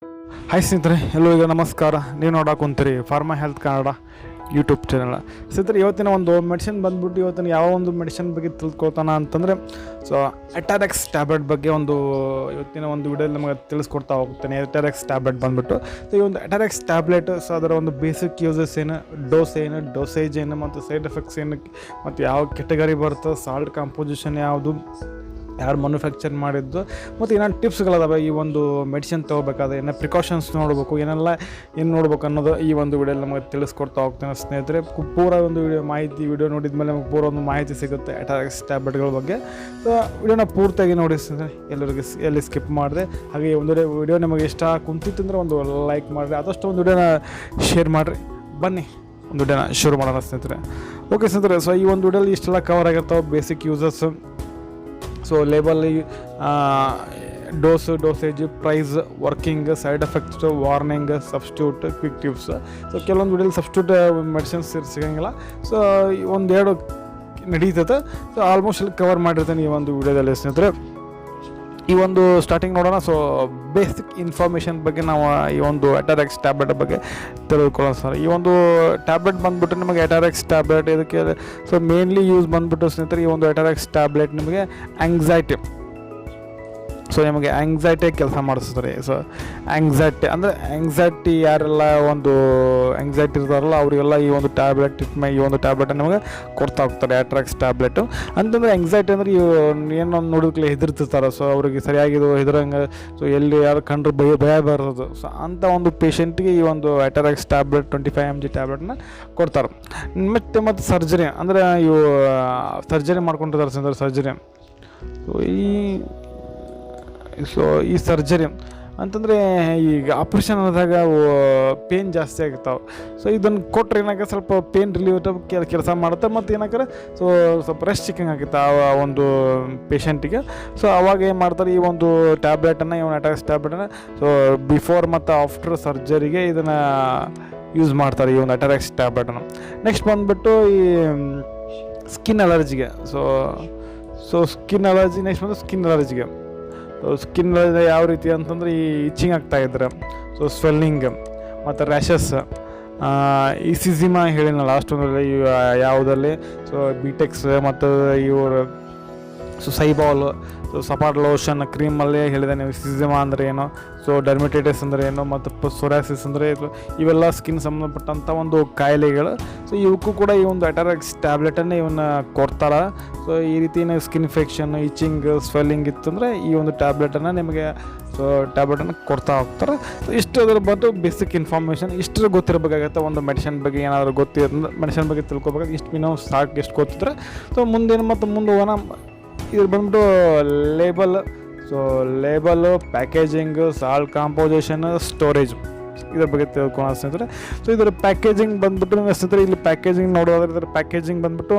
Hi ಸ್ನೇಹಿತರೆ, ಎಲ್ಲರಿಗೂ ನಮಸ್ಕಾರ. ನೀವು ನೋಡೋಕೊಂತೀರಿ pharma health Kannada YouTube channel. ಸ್ನೇಹಿತರೆ, ಇವತ್ತಿನ ಒಂದು ಮೆಡಿಸಿನ್ ಬಂದ್ಬಿಟ್ಟು ಇವತ್ತಿನ ಯಾವ ಒಂದು ಮೆಡಿಸಿನ್ ಬಗ್ಗೆ ತಿಳ್ಕೊಳ್ತಾನ ಅಂತಂದರೆ ಅಟಾರೆಕ್ಸ್ ಟ್ಯಾಬ್ಲೆಟ್ ಬಗ್ಗೆ ಇವತ್ತಿನ ಒಂದು ವಿಡಿಯೋದಲ್ಲಿ ನಮಗೆ ತಿಳಿಸ್ಕೊಡ್ತಾ ಹೋಗ್ತೇನೆ. ಅಟಾರೆಕ್ಸ್ ಟ್ಯಾಬ್ಲೆಟ್ ಬಂದ್ಬಿಟ್ಟು ಈ ಒಂದು ಅಟಾರೆಕ್ಸ್ ಟ್ಯಾಬ್ಲೆಟ್ ಅದರ ಒಂದು ಬೇಸಿಕ್ ಯೂಸಸ್ ಏನು, ಡೋಸೇಜ್ ಏನು ಮತ್ತು ಸೈಡ್ ಎಫೆಕ್ಟ್ಸ್ ಏನು ಮತ್ತು ಯಾವ ಕೆಟಗರಿ ಬರುತ್ತೆ, ಸಾಲ್ಟ್ ಕಾಂಪೋಸಿಷನ್ ಯಾವುದು, ಯಾರು ಮ್ಯಾನುಫ್ಯಾಕ್ಚರ್ ಮಾಡಿದ್ದು ಮತ್ತು ಏನೇನು ಟಿಪ್ಸ್ಗಳದಾವೆ ಈ ಒಂದು ಮೆಡಿಸಿನ್ ತೊಗೋಬೇಕಾದ್ರೆ ಏನೇ ಪ್ರಿಕಾಷನ್ಸ್ ನೋಡಬೇಕು, ಏನು ನೋಡ್ಬೇಕು ಅನ್ನೋದು ಈ ಒಂದು ವಿಡಿಯೋಲಿ ನಮಗೆ ತಿಳಿಸ್ಕೊಡ್ತಾ ಹೋಗ್ತೇನೆ ಸ್ನೇಹಿತರೆ. ಪೂರ ಒಂದು ವಿಡಿಯೋ ನೋಡಿದ ಮೇಲೆ ನಮಗೆ ಪೂರ ಒಂದು ಮಾಹಿತಿ ಸಿಗುತ್ತೆ ಅಟಾರೆಕ್ಸ್ ಟ್ಯಾಬ್ಲೆಟ್ಗಳ ಬಗ್ಗೆ. ಸೊ ವಿಡಿಯೋನ ಪೂರ್ತಿಯಾಗಿ ನೋಡಿ ಸ್ನೇಹಿತರೆ, ಎಲ್ಲರಿಗೂ ಎಲ್ಲಿ ಸ್ಕಿಪ್ ಮಾಡಿದೆ. ಹಾಗೆ ಒಂದು ವಿಡಿಯೋ ನಿಮಗೆ ಇಷ್ಟ ಕುಂತಿತ್ತು ಅಂದರೆ ಒಂದು ಲೈಕ್ ಮಾಡಿರಿ, ಆದಷ್ಟು ಒಂದು ವಿಡಿಯೋನ ಶೇರ್ ಮಾಡಿರಿ. ಬನ್ನಿ ಒಂದು ವಿಡಿಯೋನ ಶುರು ಮಾಡೋಣ ಸ್ನೇಹಿತರೆ. ಓಕೆ ಸ್ನೇಹಿತರೆ, ಸೊ ಈ ಒಂದು ವಿಡಿಯೋಲಿ ಇಷ್ಟೆಲ್ಲ ಕವರ್ ಆಗಿರ್ತಾವೆ basic uses. So label, dosage, price, working, side effects, warning, substitute, quick tips. So ಕೆಲವೊಂದು ವಿಡಿಯೋಲಿ ಸಬ್ಸ್ಟ್ಯೂಟ್ ಮೆಡಿಸಿನ್ಸ್ ಸಿಗೋಂಗಿಲ್ಲ, ಸೊ ಒಂದೆರಡು ನಡೀತದೆ. ಸೊ ಆಲ್ಮೋಸ್ಟ್ ಅಲ್ಲಿ ಕವರ್ ಮಾಡಿರ್ತೇನೆ ಈ ಒಂದು ವಿಡಿಯೋದಲ್ಲಿ ಸ್ನೇಹಿತರೆ. ಈ ಒಂದು ಸ್ಟಾರ್ಟಿಂಗ್ ನೋಡೋಣ. ಸೊ ಬೇಸಿಕ್ ಇನ್ಫಾರ್ಮೇಷನ್ ಬಗ್ಗೆ ನಾವು ಈ ಒಂದು ಅಟಾರೆಕ್ಸ್ ಟ್ಯಾಬ್ಲೆಟ್ ಬಗ್ಗೆ ತಿಳಿದುಕೊಳ್ಳೋಣ ಸರ್. ಈ ಒಂದು ಟ್ಯಾಬ್ಲೆಟ್ ಬಂದುಬಿಟ್ಟು ನಿಮಗೆ ಅಟಾರೆಕ್ಸ್ ಟ್ಯಾಬ್ಲೆಟ್ ಇದಕ್ಕೆ ಸೊ ಮೇನ್ಲಿ ಯೂಸ್ ಬಂದುಬಿಟ್ಟು ಸ್ನೇಹಿತರೆ, ಈ ಒಂದು ಅಟಾರೆಕ್ಸ್ ಟ್ಯಾಬ್ಲೆಟ್ ನಿಮಗೆ ಆಂಗ್ಸೈಟಿ, ಸೊ ನಿಮಗೆ ಆಂಗ್ಸೈಟಿ ಕೆಲಸ ಮಾಡಿಸ್ತಾರೆ. ಸೊ ಆಂಗ್ಸೈಟಿ ಯಾರೆಲ್ಲ ಒಂದು ಆಂಗ್ಸೈಟಿ ಇರ್ತಾರಲ್ಲ ಅವರಿಗೆಲ್ಲ ಈ ಒಂದು ಟ್ಯಾಬ್ಲೆಟ್ ನಿಮಗೆ ಕೊಡ್ತಾ ಹೋಗ್ತಾರೆ ಅಟಾರೆಕ್ಸ್ ಟ್ಯಾಬ್ಲೆಟು. ಅಂತಂದರೆ ಆಂಗ್ಸೈಟಿ ಅಂದರೆ ಏನೋ ನೋಡೋಕ್ಲೆ ಹೆದರ್ತಿರ್ತಾರೆ. ಸೊ ಅವರಿಗೆ ಸರಿಯಾಗಿದು ಹೆದರಂಗೆ, ಸೊ ಎಲ್ಲಿ ಯಾರು ಕಂಡ್ರೆ ಭಯ ಬರೋದು. ಸೊ ಅಂಥ ಒಂದು ಪೇಷಂಟ್ಗೆ ಈ ಒಂದು ಅಟಾರೆಕ್ಸ್ ಟ್ಯಾಬ್ಲೆಟ್ 25 mg ಟ್ಯಾಬ್ಲೆಟ್ನ ಕೊಡ್ತಾರೆ. ಮತ್ತು ಸರ್ಜರಿ ಅಂದರೆ ಇವು ಸರ್ಜರಿ ಮಾಡ್ಕೊಂಡಿರ್ತಾರೆ ಸ್ನೇಹಿತರೆ, ಸರ್ಜರಿ. ಸೊ ಈ ಸರ್ಜರಿ ಅಂತಂದರೆ ಈಗ ಆಪ್ರೇಷನ್ ಆದಾಗ ಪೇನ್ ಜಾಸ್ತಿ ಆಗ್ತಾವೆ. ಸೊ ಇದನ್ನು ಕೊಟ್ಟರೆ ಏನಾಗ ಸ್ವಲ್ಪ ಪೇನ್ ರಿಲೀವ್ ಕೆಲಸ ಮಾಡುತ್ತೆ. ಮತ್ತು ಏನಾಗ್ರೆ ಸೊ ಸ್ವಲ್ಪ ರೆಸ್ಟ್ ಸಿಕ್ಕಂಗೆ ಆಗುತ್ತೆ ಆ ಒಂದು ಪೇಷಂಟಿಗೆ. ಸೊ ಅವಾಗ ಏನು ಮಾಡ್ತಾರೆ, ಈ ಒಂದು ಟ್ಯಾಬ್ಲೆಟನ್ನು, ಈ ಒಂದು ಅಟಾರೆಕ್ಸ್ ಟ್ಯಾಬ್ಲೆಟನ್ನು ಸೊ ಬಿಫೋರ್ ಮತ್ತು ಆಫ್ಟರ್ ಸರ್ಜರಿಗೆ ಇದನ್ನು ಯೂಸ್ ಮಾಡ್ತಾರೆ, ಈ ಒಂದು ಅಟಾರೆಕ್ಸ್ ಟ್ಯಾಬ್ಲೆಟನ್ನು. ನೆಕ್ಸ್ಟ್ ಬಂದುಬಿಟ್ಟು ಈ ಸ್ಕಿನ್ ಅಲರ್ಜಿಗೆ. ಸೊ ಸ್ಕಿನ್ ಅಲರ್ಜಿ, ನೆಕ್ಸ್ಟ್ ಬಂದು ಸ್ಕಿನ್ ಅಲರ್ಜಿಗೆ. ಸ್ಕಿನ್ ಯಾವ ರೀತಿ ಅಂತಂದರೆ ಈ ಇಚ್ಚಿಂಗ್ ಆಗ್ತಾಯಿದ್ರೆ, ಸೊ ಸ್ವೆಲ್ಲಿಂಗ್ ಮತ್ತು ರ್ಯಾಷಸ್, ಈ ಸಿಜಿಮಾ ಹೇಳಿನ ಲಾಸ್ಟ್ ಒಂದರಲ್ಲಿ ಯಾವುದಲ್ಲಿ ಸೊ ಬಿಟೆಕ್ಸ್ ಮತ್ತು ಇವರು ಸೊ ಸೈಬಾಲ್, ಸೊ ಸಪಾಟ್ ಲೋಷನ್, ಕ್ರೀಮಲ್ಲಿ ಹೇಳಿದೆ ನೀವು. ಸಿಜಿಮಾ ಅಂದರೆ ಏನು, ಸೊ ಡರ್ಮಿಟೈಟಿಸ್ ಅಂದರೆ ಏನು, ಮತ್ತು ಸೊರಾಸಿಸ್ ಅಂದರೆ ಇವೆಲ್ಲ ಸ್ಕಿನ್ ಸಂಬಂಧಪಟ್ಟಂಥ ಒಂದು ಕಾಯಿಲೆಗಳು. ಸೊ ಇವಕ್ಕೂ ಕೂಡ ಈ ಒಂದು ಅಟಾರೆಕ್ಸ್ ಟ್ಯಾಬ್ಲೆಟನ್ನೇ ಇವನ್ನ ಕೊಡ್ತಾರೆ. ಸೊ ಈ ರೀತಿ ಸ್ಕಿನ್ ಇನ್ಫೆಕ್ಷನ್, ಇಚಿಂಗ್, ಸ್ವೆಲ್ಲಿಂಗ್ ಇತ್ತಂದರೆ ಈ ಒಂದು ಟ್ಯಾಬ್ಲೆಟನ್ನು ನಿಮಗೆ ಸೊ ಟ್ಯಾಬ್ಲೆಟನ್ನು ಕೊಡ್ತಾ ಹೋಗ್ತಾರೆ. ಸೊ ಇಷ್ಟು ಅದ್ರ ಬಂದು ಬೇಸಿಕ್ ಇನ್ಫಾರ್ಮೇಷನ್ ಇಷ್ಟು ಗೊತ್ತಿರಬೇಕಾಗತ್ತೆ. ಒಂದು ಮೆಡಿಸಿನ್ ಬಗ್ಗೆ ಏನಾದರೂ ಮೆಡಿಸಿನ್ ಬಗ್ಗೆ ತಿಳ್ಕೊಬೇಕಾದ್ರೆ ಇಷ್ಟು ಮಿನಿಮಮ್ ಸಾಕು, ಎಷ್ಟು ಗೊತ್ತಿದ್ರೆ ಸೊ ಮುಂದೇನು ಮತ್ತು ಮುಂದೆ ಹೋಗೋಣ. ಇದ್ರ ಬಂದ್ಬಿಟ್ಟು label, packaging, salt composition, storage, ಇದ್ರ ಬಗ್ಗೆ ತಿಳ್ಕೊಳ್ಳೋಣ ಸ್ನೇಹಿತರೆ. ಸೊ ಇದರ ಪ್ಯಾಕೇಜಿಂಗ್ ಬಂದ್ಬಿಟ್ಟು ಸ್ನೇಹಿತರೆ, ಇಲ್ಲಿ ಪ್ಯಾಕೇಜಿಂಗ್ ನೋಡೋದಾದ್ರೆ ಇದರ ಪ್ಯಾಕೇಜಿಂಗ್ ಬಂದ್ಬಿಟ್ಟು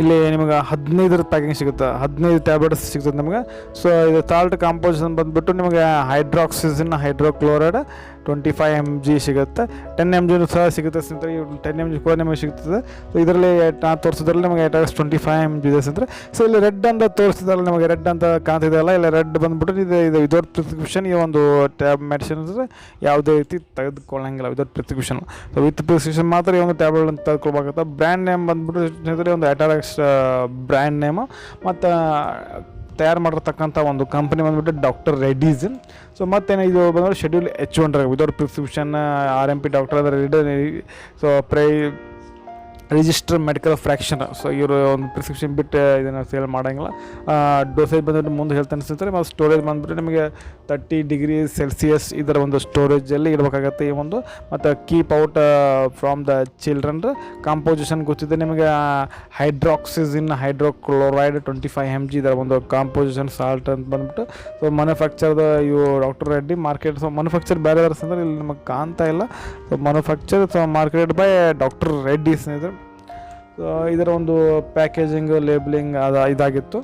ಇಲ್ಲಿ ನಿಮಗೆ 15 ಪ್ಯಾಕಿಂಗ್ ಸಿಗುತ್ತೆ, 15 ಟ್ಯಾಬ್ಲೆಟ್ಸ್ ಸಿಗ್ತದೆ ನಿಮಗೆ. ಸೊ ಇದು ಸಾಲ್ಟ್ ಕಾಂಪೋಸಿಷನ್ ಬಂದುಬಿಟ್ಟು ನಿಮಗೆ ಹೈಡ್ರಾಕ್ಸಿಸಿನ್, ಹೈಡ್ರೋಕ್ಲೋರೈಡ್ 25 mg ಸಿಗುತ್ತೆ. 10 mg ಸಹ ಸಿಗುತ್ತೆ ಸ್ನೇಹಿತರೆ. 10 mg ಕೂಡ ನಿಮಗೆ ಸಿಗ್ತದೆ. ಸೊ ಇದರಲ್ಲಿ ನಾನು ತೋರಿಸಿದ್ರಲ್ಲಿ ನಿಮಗೆ ಅಟಾರೆಕ್ಸ್ 25 mg ಇದೆ ಸ್ನೇಹಿತರೆ. ಸೊ ಇಲ್ಲಿ ರೆಡ್ ಅಂತ ತೋರಿಸಿದ್ರಲ್ಲ, ನಿಮಗೆ ರೆಡ್ ಅಂತ ಕಾಣ್ತಿದೆಯಲ್ಲ, ಇಲ್ಲ ರೆಡ್ ಬಂದುಬಿಟ್ಟು ಇದು ವಿದೌಟ್ ಪ್ರಿಸ್ಕ್ರಿಪ್ಷನ್ ಈ ಒಂದು ಮೆಡಿಸಿನ್ ಅಂದರೆ ಯಾವುದೇ ರೀತಿ ತೆಗೆದುಕೊಳ್ಳಂಗಿಲ್ಲ without prescription. So with prescription ಮಾತ್ರ ಈ ಒಂದು ಟ್ಯಾಬ್ಲೆಟ್ ಅಂತ ತೆಗೆದುಕೊಳ್ಬೇಕಾಗುತ್ತೆ. ಬ್ರ್ಯಾಂಡ್ ನೇಮ್ ಬಂದುಬಿಟ್ಟು ಸ್ನೇಹಿತರೆ ಒಂದು ಅಟಾರೆಕ್ಸ್ ಬ್ರ್ಯಾಂಡ್ ನೇಮು, ಮತ್ತು ತಯಾರು ಮಾಡಿರ್ತಕ್ಕಂಥ ಒಂದು ಕಂಪ್ನಿ ಬಂದುಬಿಟ್ಟು ಡಾಕ್ಟರ್ ರೆಡ್ಡೀಸ್. ಸೊ ಮತ್ತೇನು ಇದು ಬಂದರೆ schedule H1 without prescription RMP doctor ಅದರ so register medical fraction. So ಇವರು ಒಂದು ಪ್ರಿಸ್ಕ್ರಿಪ್ಷನ್ ಬಿಟ್ಟು ಇದನ್ನು ಸೇಲ್ ಮಾಡೋಂಗಿಲ್ಲ. ಡೋಸೇಜ್ ಬಂದುಬಿಟ್ಟು ಮುಂದೆ ಹೇಳ್ತಾನೆ ಸ್ನೇಹಿತರೆ. ಮತ್ತು ಸ್ಟೋರೇಜ್ ಬಂದುಬಿಟ್ಟು ನಿಮಗೆ 30 ಡಿಗ್ರಿ ಸೆಲ್ಸಿಯಸ್ ಇದರ ಒಂದು ಸ್ಟೋರೇಜಲ್ಲಿ ಇಡಬೇಕಾಗತ್ತೆ ಈ ಒಂದು. ಮತ್ತು keep out from the children. Composition ಗೊತ್ತಿದೆ ನಿಮಗೆ, ಹೈಡ್ರಾಕ್ಸಿಸಿನ್, ಹೈಡ್ರೋಕ್ಲೋರೈಡ್ 25 mg ಇದರ ಒಂದು ಕಾಂಪೋಸಿಷನ್ ಸಾಲ್ಟ್ ಅಂತ ಬಂದುಬಿಟ್ಟು. ಸೊ ಮ್ಯಾನುಫ್ಯಾಕ್ಚರ್ದ ಇವು doctor Reddy market. So manufacture ಬೇರೆ ಅಂದ್ರೆ ಇಲ್ಲಿ ನಮಗೆ ಕಾಣ್ತಾ ಇಲ್ಲ. So manufacture market by doctor Reddy ಸ್ನೇಹಿತರೆ. ಸೊ ಇದರ ಒಂದು ಪ್ಯಾಕೇಜಿಂಗ್, ಲೇಬಲಿಂಗ್ ಇದಾಗಿತ್ತು.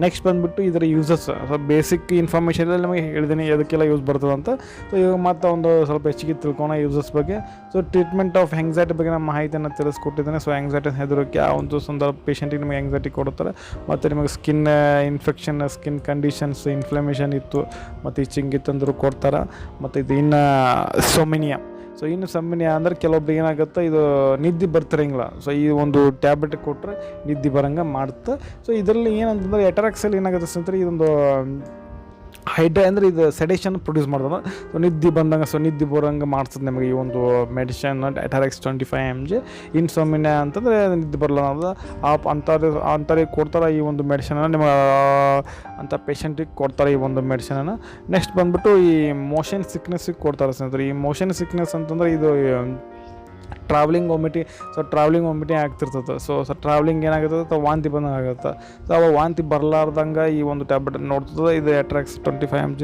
ನೆಕ್ಸ್ಟ್ ಬಂದುಬಿಟ್ಟು ಇದರ ಯೂಸಸ್. ಸೊ ಬೇಸಿಕ್ ಇನ್ಫಾರ್ಮೇಷನ್ ನಿಮಗೆ ಹೇಳಿದ್ದೀನಿ ಅದಕ್ಕೆಲ್ಲ ಯೂಸ್ ಬರ್ತದೆ ಅಂತ. ಸೊ ಇವಾಗ ಮತ್ತೆ ಒಂದು ಸ್ವಲ್ಪ ಹೆಚ್ಚಿಗೆ ತಿಳ್ಕೊಳ ಯೂಸಸ್ ಬಗ್ಗೆ. ಸೊ ಟ್ರೀಟ್ಮೆಂಟ್ ಆಫ್ ಆಂಗ್ಸೈಟಿ ಬಗ್ಗೆ ನಾನು ಮಾಹಿತಿಯನ್ನು ತಿಳಿಸ್ಕೊಟ್ಟಿದ್ದೇನೆ. ಸೊ ಆಂಗ್ಸೈಟಿ ಹೆದರೋಕ್ಕೆ ಆ ಒಂದು ಸಂದರ್ಭ ಪೇಷಂಟಿಗೆ ನಿಮಗೆ ಆಂಗ್ಸೈಟಿ ಕೊಡ್ತಾರೆ. ಮತ್ತು ನಿಮಗೆ skin infection, skin conditions, inflammation ಇತ್ತು ಮತ್ತು ಇಚ್ಚಿಂಗಿತ್ತು ಅಂದರೂ ಕೊಡ್ತಾರೆ. ಮತ್ತು ಇದು ಇನ್ನು ಸೊಮಿನಿಯಾ. ಸೊ ಇನ್ನು ಸೊಮಿನಿಯಾ ಅಂದರೆ ಕೆಲವೊಬ್ರಿಗೆ ಏನಾಗುತ್ತೆ, ಇದು ನಿದ್ದೆ ಬರ್ತಿರಂಗಿಲ್ಲ. ಸೊ ಈ ಒಂದು ಟ್ಯಾಬ್ಲೆಟ್ ಕೊಟ್ಟರೆ ನಿದ್ದೆ ಬರೋಂಗೆ ಮಾಡುತ್ತೆ. ಸೊ ಇದರಲ್ಲಿ ಏನಂತಂದರೆ ಎಟರಾಕ್ಸಲ್ಲಿ ಏನಾಗುತ್ತೆ ಸ್ನೇಹಿತರೆ, ಇದೊಂದು ಅಂದರೆ ಇದು ಸೆಡೇಷನ್ ಪ್ರೊಡ್ಯೂಸ್ ಮಾಡ್ತದೆ. ಸೊ ನಿದ್ದೆ ಬಂದಂಗೆ, ಸೊ ನಿದ್ದೆ ಬರೋಂಗೆ ಮಾಡ್ತದೆ ನಿಮಗೆ ಈ ಒಂದು ಮೆಡಿಷನ್ Atarax 25 mg. ಇನ್ಸೋಮಿನಿಯಾ ಅಂತಂದರೆ ನಿದ್ದೆ ಬರಲ್ಲ ಅನ್ನೋದು ಅಂಥವ್ರಿಗೆ ಕೊಡ್ತಾರೆ ಈ ಒಂದು ಮೆಡಿಷನನ್ನು. ನಿಮಗೆ ಅಂಥ ಪೇಷಂಟಿಗೆ ಕೊಡ್ತಾರೆ ಈ ಒಂದು ಮೆಡಿಷನನ್ನು. ನೆಕ್ಸ್ಟ್ ಬಂದುಬಿಟ್ಟು ಈ ಮೋಷನ್ ಸಿಕ್ನೆಸ್ಸಿಗೆ ಕೊಡ್ತಾರೆ ಸ್ನೇಹಿತರೆ. ಈ ಮೋಷನ್ ಸಿಕ್ನೆಸ್ ಅಂತಂದರೆ ಇದು ಟ್ರಾವೆಲಿಂಗ್ ವಾಮಿಟಿಂಗ್ ಆಗ್ತಿರ್ತದೆ. ಸೊ ಟ್ರಾವೆಲಿಂಗ್ ಏನಾಗುತ್ತದೆ, ಅಥವಾ ವಾಂತಿ ಬಂದಂಗೆ ಆಗುತ್ತೆ. ಸೊ ಅವಾಗ ವಾಂತಿ ಬರಲಾರ್ದಂಗೆ ಈ ಒಂದು ಟ್ಯಾಬ್ಲೆಟ್ ನೋಡ್ತದೆ. ಇದು Atarax 25 mg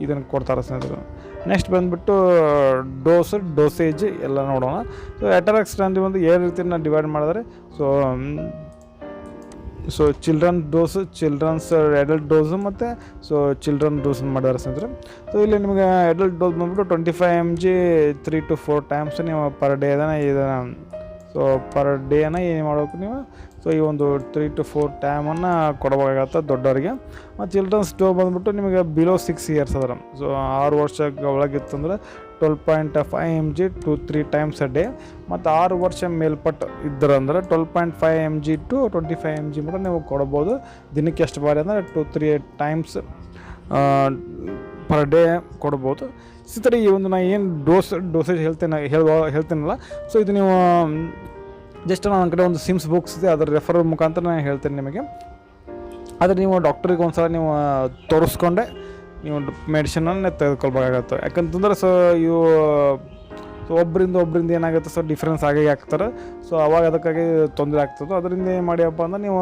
ಇದನ್ನು ಕೊಡ್ತಾರೆ ಸ್ನೇಹಿತರು. ನೆಕ್ಸ್ಟ್ ಬಂದುಬಿಟ್ಟು ಡೋಸೇಜ್ ಎಲ್ಲ ನೋಡೋಣ. ಸೊ Atarax ಒಂದು 2 ರೀತಿಯನ್ನು ಡಿವೈಡ್ ಮಾಡಿದರೆ. ಸೊ ಚಿಲ್ಡ್ರನ್ಸ್ ಅಡಲ್ಟ್ ಡೋಸು ಮತ್ತು ಚಿಲ್ಡ್ರನ್ ಡೋಸ್ ಮಾಡಿದಾರೆ ಸ್ನೇಹಿತರೆ. ಸೊ ಇಲ್ಲಿ ನಿಮಗೆ ಅಡಲ್ಟ್ ಡೋಸ್ ಬಂದುಬಿಟ್ಟು 25 mg 3 to 4 times ನೀವು ಪರ್ ಡೇ ಪರ್ ಡೇನ ಏನು ಮಾಡಬೇಕು ನೀವು. ಸೊ ಈ ಒಂದು 3 to 4 ಟೈಮನ್ನು ಕೊಡಬೇಕಾಗತ್ತೆ ದೊಡ್ಡವರಿಗೆ. ಮತ್ತು ಚಿಲ್ಡ್ರನ್ಸ್ ಡೋಸ್ ಬಂದುಬಿಟ್ಟು ನಿಮಗೆ ಬಿಲೋ 6 years ಅದರ. ಸೊ 6 ವರ್ಷ ಒಳಗಿತ್ತಂದ್ರೆ 12.5 mg 2-3 times a day. ಮತ್ತು 6 ವರ್ಷ ಮೇಲ್ಪಟ್ಟು ಇದ್ದರಂದ್ರೆ 12.5 mg to 25 mg ಮಾತ್ರ ನೀವು ಕೊಡ್ಬೋದು. ದಿನಕ್ಕೆ ಎಷ್ಟು ಬಾರಿ ಅಂದರೆ 2-3 times ಪರ್ ಡೇ ಕೊಡ್ಬೋದು. ಈ ಈ ಒಂದು ನಾನು ಏನು ಡೋಸೇಜ್ ಹೇಳ್ತೇನಲ್ಲ, ಸೊ ಇದು ನೀವು ಜಸ್ಟ್ ನನ್ನ ಕಡೆ ಒಂದು ಸಿಮ್ಸ್ ಬುಕ್ಸ್ ಇದೆ, ಅದರ ರೆಫರ್ ಮುಖಾಂತರ ನಾನು ಹೇಳ್ತೇನೆ ನಿಮಗೆ. ಆದರೆ ನೀವು ಡಾಕ್ಟ್ರಿಗೆ ಒಂದು ಸಲ ನೀವು ತೋರಿಸ್ಕೊಂಡೆ ನೀವು ಮೆಡಿಷನನ್ನು ತೆಗೆದುಕೊಳ್ಬೇಕಾಗತ್ತೆ. ಯಾಕಂತಂದ್ರೆ ಒಬ್ಬರಿಂದ ಏನಾಗುತ್ತೆ, ಸೊ ಡಿಫ್ರೆನ್ಸ್ ಆಗೇ ಆಗ್ತಾರೆ. ಸೊ ಅವಾಗ ಅದಕ್ಕಾಗಿ ತೊಂದರೆ ಆಗ್ತದೆ. ಅದರಿಂದ ಏನು ಮಾಡಿಯಪ್ಪ ಅಂದ್ರೆ ನೀವು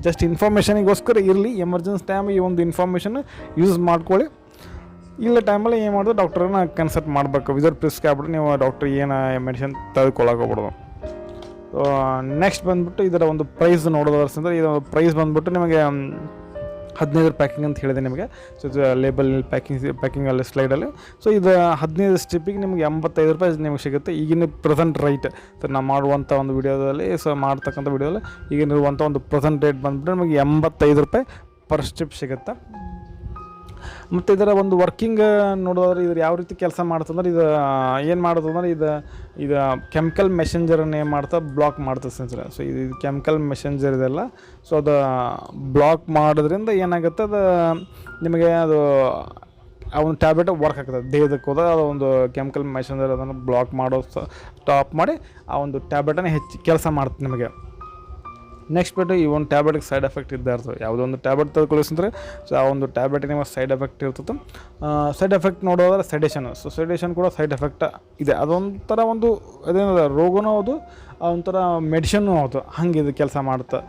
ಜಸ್ಟ್ ಇನ್ಫಾರ್ಮೇಷನಿಗೋಸ್ಕರ ಇರಲಿ, ಎಮರ್ಜೆನ್ಸಿ ಟೈಮ್ ಈ ಒಂದು ಇನ್ಫಾರ್ಮೇಷನ್ ಯೂಸ್ ಮಾಡ್ಕೊಳ್ಳಿ. ಇಲ್ಲ ಟೈಮಲ್ಲಿ ಏನು ಮಾಡೋದು, ಡಾಕ್ಟ್ರನ್ನ ಕನ್ಸಲ್ಟ್ ಮಾಡಬೇಕು. ವಿದೌಟ್ ಪ್ರಿಸ್ಕ್ರೈಬ್ಡ್ ನೀವು ಡಾಕ್ಟ್ರ್ ಏನು ಮೆಡಿಸಿನ್ ತೆಗೆದುಕೊಳ್ಳೋಕೆ ಹೋಗ್ಬಿಡೋದು. ನೆಕ್ಸ್ಟ್ ಬಂದುಬಿಟ್ಟು ಇದರ ಒಂದು ಪ್ರೈಸ್ ನೋಡೋದ್ರೆ ಇದರ ಪ್ರೈಸ್ ಬಂದುಬಿಟ್ಟು ನಿಮಗೆ 15 ಪ್ಯಾಕಿಂಗ್ ಅಂತ ಹೇಳಿದೆ ನಿಮಗೆ. ಸೊ ಇದು ಲೇಬಲ್ ಪ್ಯಾಕಿಂಗಲ್ಲಿ ಸ್ಲೈಡಲ್ಲಿ. ಸೊ ಇದು 15 ಸ್ಟ್ರಿಪ್ಪಿಗೆ ನಿಮಗೆ 85 ರೂಪಾಯಿ ನಿಮಗೆ ಸಿಗುತ್ತೆ ಈಗಿನ ಪ್ರೆಸೆಂಟ್ ರೈಟ್. ಸೊ ನಾವು ಮಾಡುವಂಥ ಒಂದು ವಿಡಿಯೋದಲ್ಲಿ, ಸೊ ಮಾಡ್ತಕ್ಕಂಥ ವಿಡಿಯೋದಲ್ಲಿ ಈಗಿನಿರುವಂಥ ಒಂದು ಪ್ರೆಸೆಂಟ್ ರೇಟ್ ಬಂದುಬಿಟ್ಟು ನಿಮಗೆ 85 ರೂಪಾಯಿ ಪರ್ ಸ್ಟ್ರಿಪ್ ಸಿಗುತ್ತೆ. ಮತ್ತು ಇದರ ಒಂದು ವರ್ಕಿಂಗ್ ನೋಡೋದ್ರೆ ಇದ್ರ ಯಾವ ರೀತಿ ಕೆಲಸ ಮಾಡ್ತಂದ್ರೆ, ಇದು ಏನು ಮಾಡ್ತದಂದ್ರೆ ಇದು ಕೆಮಿಕಲ್ ಮೆಸೆಂಜರನ್ನು ಏನು ಮಾಡ್ತಾ ಬ್ಲಾಕ್ ಮಾಡ್ತದೆ ಸ್ನೇಹಿತರೆ. ಸೊ ಇದು ಕೆಮಿಕಲ್ ಮೆಸೆಂಜರ್ ಇದೆಲ್ಲ. ಸೊ ಅದು ಬ್ಲಾಕ್ ಮಾಡೋದ್ರಿಂದ ಏನಾಗುತ್ತೆ, ಅದು ನಿಮಗೆ ಅದು ಆ ಒಂದು ಟ್ಯಾಬ್ಲೆಟ್ ವರ್ಕ್ ಆಗ್ತದೆ. ದೇಹದಕ್ಕೆ ಹೋದಾಗ ಅದು ಒಂದು ಕೆಮಿಕಲ್ ಮೆಸೆಂಜರ್ ಅದನ್ನು ಬ್ಲಾಕ್ ಮಾಡೋ ಸ್ಟಾಪ್ ಮಾಡಿ ಆ ಒಂದು ಟ್ಯಾಬ್ಲೆಟನ್ನು ಹೆಚ್ಚು ಕೆಲಸ ಮಾಡ್ತದೆ ನಿಮಗೆ. ನೆಕ್ಸ್ಟ್ ಬಿಟ್ಟು ಈ ಒಂದು ಟ್ಯಾಬ್ಲೆಟ್ಗೆ ಸೈಡ್ ಎಫೆಕ್ಟ್ ಇದ್ದೇ ಇರ್ತದೆ. ಯಾವುದೋ ಒಂದು ಟ್ಯಾಬ್ಲೆಟ್ ತೆಗೆದುಕೊಳ್ಳಿಸಿದ್ರೆ ಸೊ ಆ ಒಂದು ಟ್ಯಾಬ್ಲೆಟಿಗೆ ನಿಮಗೆ ಸೈಡ್ ಎಫೆಕ್ಟ್ ಇರ್ತದೆ. ಸೈಡ್ ಎಫೆಕ್ಟ್ ನೋಡೋದ್ರೆ ಸೆಡೇಷನ್. ಸೊ ಸೆಡೇಷನ್ ಕೂಡ ಸೈಡ್ ಎಫೆಕ್ಟ್ ಇದೆ. ಅದೊಂಥರ ಒಂದು ಅದೇನದ ರೋಗನೂ ಹೌದು, ಒಂಥರ ಮೆಡಿಷನ್ನು ಹೌದು, ಹಂಗೆ ಇದು ಕೆಲಸ ಮಾಡುತ್ತೆ.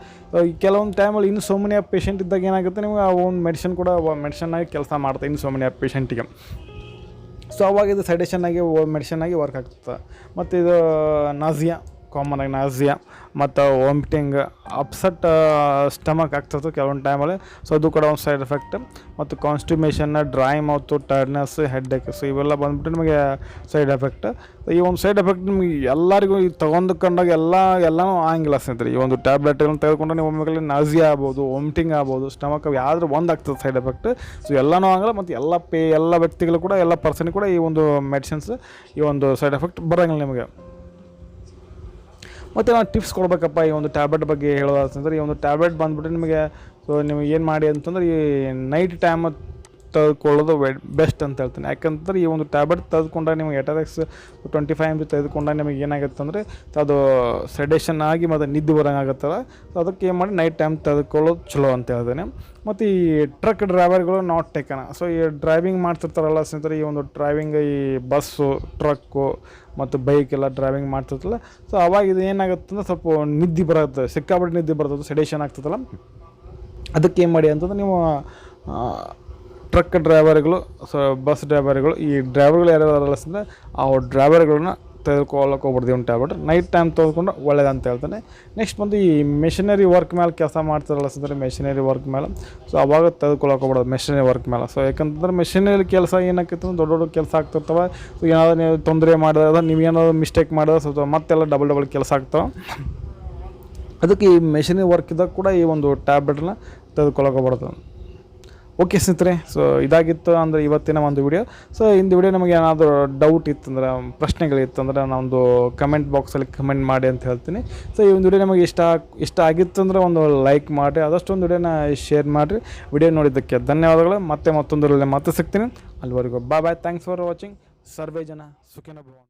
ಕೆಲವೊಂದು ಟೈಮಲ್ಲಿ ಇನ್ಸೋಮಿನಿಯಾ ಪೇಷಂಟ್ ಇದ್ದಾಗ ಏನಾಗುತ್ತೆ, ನಿಮಗೆ ಆ ಒಂದು ಮೆಡಿಷನ್ ಕೂಡ ಮೆಡಿಷನ್ನಾಗಿ ಕೆಲಸ ಮಾಡುತ್ತೆ ಇನ್ಸೋಮಿನಿಯಾ ಪೇಷಂಟಿಗೆ. ಸೊ ಅವಾಗ ಇದು ಸೆಡೇಷನ್ನಾಗಿ ಮೆಡಿಷನ್ನಾಗಿ ವರ್ಕ್ ಆಗ್ತದೆ. ಮತ್ತು ಇದು ನಾಸಿಯಾ, ಕಾಮನ್ ಆಗಿ ನಾಸಿಯಾ ಮತ್ತು ವಾಮಿಟಿಂಗ್, ಅಪ್ಸೆಟ್ ಸ್ಟಮಕ್ ಆಗ್ತದೆ ಕೆಲವೊಂದು ಟೈಮಲ್ಲಿ. ಸೊ ಅದು ಕೂಡ ಒಂದು ಸೈಡ್ ಎಫೆಕ್ಟ್. ಮತ್ತು ಕಾನ್ಸ್ಟಿಮೇಷನ್, ಡ್ರೈ ಮೌತು, ಟೈರ್ಡ್ನೆಸ್, ಹೆಡ್ಏಕ್, ಸೊ ಇವೆಲ್ಲ ಬಂದುಬಿಟ್ಟು ನಿಮಗೆ ಸೈಡ್ ಎಫೆಕ್ಟ್. ಈ ಒಂದು ಸೈಡ್ ಎಫೆಕ್ಟ್ ನಿಮಗೆ ಎಲ್ಲರಿಗೂ ಈ ತೊಗೊಂಡ್ಕೊಂಡಾಗ ಎಲ್ಲನೂ ಆಗಂಗಿಲ್ಲ ಸ್ನೇಹಿತರೆ. ಈ ಒಂದು ಟ್ಯಾಬ್ಲೆಟ್ಗಳನ್ನು ತೆಗೆದುಕೊಂಡ್ರೆ ನೀವು ಒಮ್ಮೆಗಳಲ್ಲಿ ನಾಸಿಯಾ ಆಗ್ಬೋದು, ವಾಮಿಟಿಂಗ್ ಆಗ್ಬೋದು, ಸ್ಟಮಕ್ ಯಾವ್ದಾದ್ರು ಒಂದು ಆಗ್ತದೆ ಸೈಡ್ ಎಫೆಕ್ಟ್. ಸೊ ಎಲ್ಲನೂ ಆಗಲ್ಲ. ಮತ್ತು ಎಲ್ಲ ವ್ಯಕ್ತಿಗಳು ಕೂಡ, ಎಲ್ಲ ಪರ್ಸನ್ ಕೂಡ ಈ ಒಂದು ಮೆಡಿಸಿನ್ಸ್ ಈ ಒಂದು ಸೈಡ್ ಎಫೆಕ್ಟ್ ಬರೋಂಗಿಲ್ಲ ನಿಮಗೆ. ಮತ್ತು ನಾನು ಟಿಪ್ಸ್ ಕೊಡಬೇಕಪ್ಪ ಈ ಒಂದು ಟ್ಯಾಬ್ಲೆಟ್ ಬಗ್ಗೆ ಹೇಳೋದಂತಂದ್ರೆ, ಈ ಒಂದು ಟ್ಯಾಬ್ಲೆಟ್ ಬಂದುಬಿಟ್ಟು ನಿಮಗೆ, ಸೊ ನೀವು ಏನು ಮಾಡಿ ಅಂತಂದ್ರೆ ಈ ನೈಟ್ ಟೈಮ್ ತೆಗೆದುಕೊಳ್ಳೋದು ಬೆಸ್ಟ್ ಅಂತ ಹೇಳ್ತೀನಿ. ಯಾಕಂತಂದ್ರೆ ಈ ಒಂದು ಟ್ಯಾಬ್ಲೆಟ್ ತೆಗೆದುಕೊಂಡಾಗ ನಿಮಗೆ Atarax 25 mg ತೆಗೆದುಕೊಂಡಾಗ ನಿಮಗೆ ಏನಾಗುತ್ತೆ ಅಂದರೆ ಅದು ಸೆಡೇಷನ್ ಆಗಿ ಮತ್ತು ನಿದ್ದೆ ಬರೋಂಗಾಗುತ್ತಲ್ಲ. ಸೊ ಅದಕ್ಕೆ ಏನು ಮಾಡಿ ನೈಟ್ ಟೈಮ್ ತೆಗೆದುಕೊಳ್ಳೋದು ಚಲೋ ಅಂತ ಹೇಳ್ತೇನೆ. ಮತ್ತು ಈ ಟ್ರಕ್ ಡ್ರೈವರ್ಗಳು ನಾಟ್ ಟೇಕನ್. ಸೊ ಈ ಡ್ರೈವಿಂಗ್ ಮಾಡ್ತಿರ್ತಾರಲ್ಲ ಸ್ನೇಹಿತರೆ, ಈ ಒಂದು ಡ್ರೈವಿಂಗ್ ಈ ಬಸ್ಸು, ಟ್ರಕ್ಕು ಮತ್ತು ಬೈಕ್ ಎಲ್ಲ ಡ್ರೈವಿಂಗ್ ಮಾಡ್ತಿರ್ತಲ್ಲ. ಸೊ ಅವಾಗ ಇದು ಏನಾಗುತ್ತೆ ಅಂದರೆ ಸ್ವಲ್ಪ ನಿದ್ದೆ ಬರುತ್ತೆ, ಸಿಕ್ಕಾಪಟ್ಟೆ ನಿದ್ದೆ ಬರ್ತದೆ, ಸೆಡೇಷನ್ ಆಗ್ತದಲ್ಲ. ಅದಕ್ಕೆ ಏನು ಮಾಡಿ ಅಂತಂದ್ರೆ ನೀವು ಟ್ರಕ್ ಡ್ರೈವರ್ಗಳು, ಸೊ ಬಸ್ ಡ್ರೈವರ್ಗಳು, ಈ ಡ್ರೈವರ್ಗಳು ಯಾರ್ಯಾರು ಅಂದರೆ ಆ ಡ್ರೈವರ್ಗಳನ್ನ ತೆಗೆದುಕೊಳ್ಳೋಕೆ ಹೋಗ್ಬಿಡ್ತೀವಿ ಒಂದು ಟ್ಯಾಬ್ಲೆಟ್, ನೈಟ್ ಟೈಮ್ ತೆಗೆದುಕೊಂಡ್ರೆ ಒಳ್ಳೇದಂತ ಹೇಳ್ತಾನೆ. ನೆಕ್ಸ್ಟ್ ಬಂದು ಈ ಮೆಷಿನರಿ ವರ್ಕ್ ಮೇಲೆ ಕೆಲಸ ಮಾಡ್ತಾರಲ್ಲ ಸ್ನೇಹಿತರೆ, ಮೆಷಿನರಿ ವರ್ಕ್ ಮೇಲೆ, ಸೊ ಅವಾಗ ತೆಗೆದುಕೊಳ್ಳೋಕೆ ಹೋಗ್ಬಿಡೋದು ಮೆಷಿನರಿ ವರ್ಕ್ ಮೇಲೆ. ಸೊ ಯಾಕಂತಂದ್ರೆ ಮೆಷಿನರಿ ಕೆಲಸ ಏನಾಗ್ತದೆ, ದೊಡ್ಡ ದೊಡ್ಡ ಕೆಲಸ ಆಗ್ತಿರ್ತವೆ. ಸೊ ಏನಾದರೂ ನೀವು ತೊಂದರೆ ಮಾಡಿದ್ರೆ, ನೀವೇನಾದ್ರು ಮಿಸ್ಟೇಕ್ ಮಾಡಿದ್ರೆ ಸ್ವಲ್ಪ ಮತ್ತೆಲ್ಲ ಡಬಲ್ ಕೆಲಸ ಆಗ್ತವೆ. ಅದಕ್ಕೆ ಈ ಮೆಷಿನರಿ ವರ್ಕ್ ಇದ್ದಾಗ ಕೂಡ ಈ ಒಂದು ಟ್ಯಾಬ್ಲೆಟ್ನ ತೆಗೆದುಕೊಳ್ಳೋಕೆ ಹೋಗ್ಬಿಡ್ತದೆ. ಓಕೆ ಸ್ನೇಹಿತರೆ, ಸೊ ಇದಾಗಿತ್ತು ಅಂದರೆ ಇವತ್ತಿನ ಒಂದು ವಿಡಿಯೋ. ಸೊ ಇಂದು ವಿಡಿಯೋ ನಮಗೆ ಏನಾದರೂ ಡೌಟ್ ಇತ್ತಂದ್ರೆ, ಪ್ರಶ್ನೆಗಳಿತ್ತಂದ್ರೆ ನಾವೊಂದು ಕಮೆಂಟ್ ಬಾಕ್ಸಲ್ಲಿ ಕಮೆಂಟ್ ಮಾಡಿ ಅಂತ ಹೇಳ್ತೀನಿ. ಸೊ ಈ ಒಂದು ವಿಡಿಯೋ ನಮಗೆ ಇಷ್ಟ ಆಗಿತ್ತು ಅಂದರೆ ಒಂದು ಲೈಕ್ ಮಾಡಿರಿ, ಆದಷ್ಟು ಒಂದು ವಿಡಿಯೋನ ಶೇರ್ ಮಾಡಿರಿ. ವಿಡಿಯೋ ನೋಡಿದ್ದಕ್ಕೆ ಧನ್ಯವಾದಗಳು. ಮತ್ತೆ ಮತ್ತೊಂದರಲ್ಲಿ ಮತ್ತೆ ಸಿಗ್ತೀನಿ. ಅಲ್ಲಿವರೆಗೂ ಬಾಯ್. Thanks for watching. ಸರ್ವೇ ಜನ ಸುಖಿನೋ ಭವಂತು.